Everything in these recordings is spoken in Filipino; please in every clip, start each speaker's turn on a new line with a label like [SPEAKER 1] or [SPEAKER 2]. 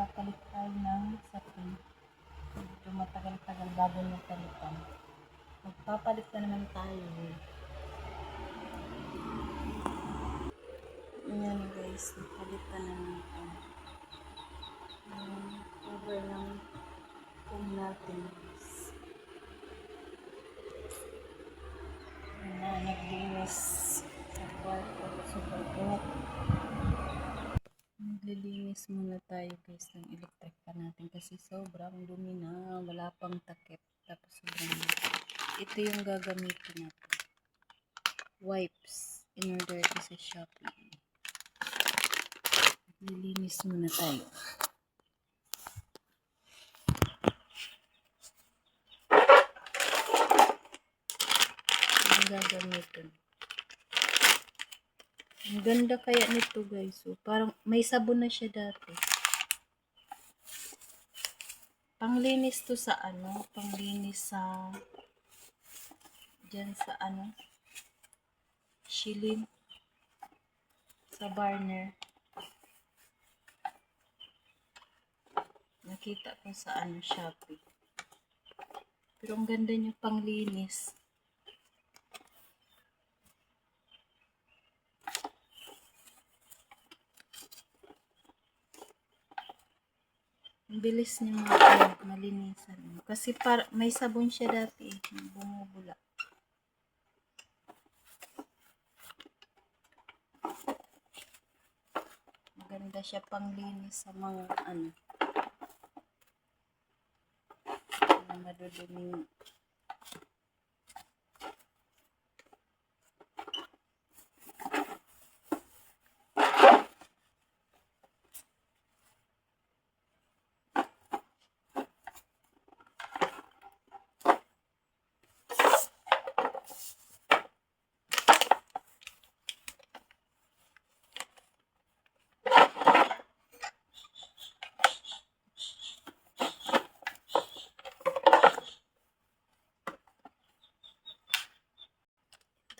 [SPEAKER 1] magpapalit tayo ng sapin. Medyo matagal-tagal bago magpalitan. Magpapalit na naman tayo. Ayan guys, magpalitan na naman. Cover ng kung natin guys. Ayan, naglinis sa kwarto. Super init. Naglilinis muna tayo guys ng electric pa natin kasi sobrang dumi na, wala pang takip. Tapos sobrang ito yung gagamitin natin. Wipes in order to sa Shopee. Naglilinis muna tayo. Yung gagamitin. Ang ganda kaya nito guys. So, parang may sabon na siya dati. Panglinis to sa ano, panglinis sa dyan sa ano, shilin, sa burner. Nakita ko sa ano, Shopee. Pero ang ganda niya panglinis. Ang bilis niya malinisan. Kasi may sabon siya dati, bumubula. Maganda siya panglinis sa mga ano, na maduduming.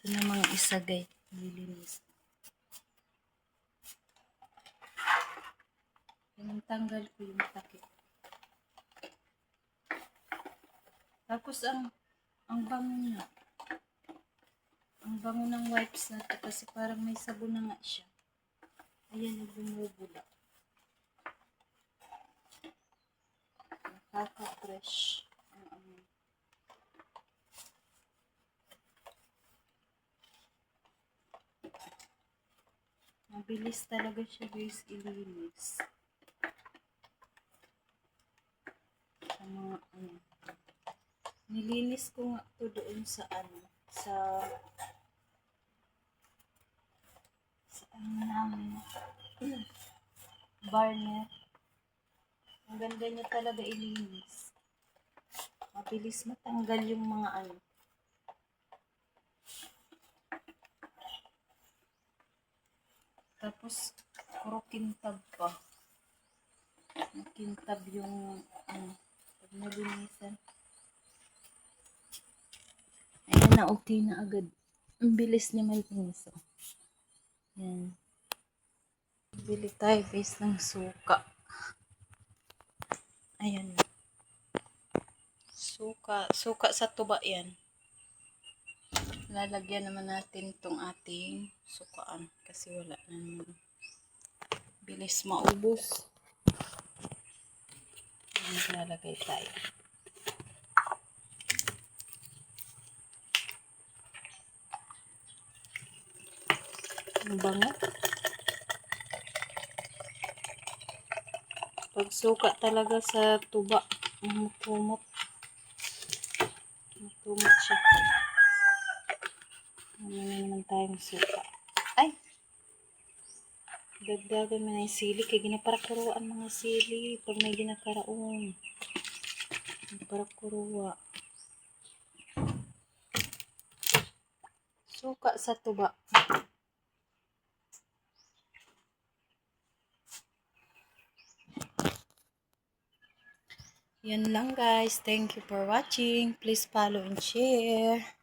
[SPEAKER 1] Ito namang isa guys, nilinis. Tanggal ko yung takip. Tapos ang bango niya. Ang bango ng wipes natin kasi parang may sabon na nga siya. Ayan, bumubula. Nakaka-fresh. Mabilis talaga siya guys ilinis. Sa mga ano. Nilinis ko nga ito doon sa ano. Sa ano namin. Burner. Ang ganda niya talaga ilinis. Mabilis matanggal yung mga ano. Tapos, puro kintab pa. Kintab yung, pag nalinisan. Ayan na, okay na agad. Ang bilis niya malinis. Ayan. Bili tayo guys ng suka. Ayan. Suka sa tuba yan. Lalagyan naman natin itong ating sukaan kasi wala na naman. Bilis maubos. Lalagay tayo. Ang bango. Pag suka talaga sa tuba, matumot. Matumot siya. Ano naman tayong suka. Ay! Dagdagan mo na yung sili. Kaya ginaparakuruan mga sili. Pag may ginakaraon. Ginaparakuruwa. Suka sa tuba. Yan lang guys. Thank you for watching. Please follow and share.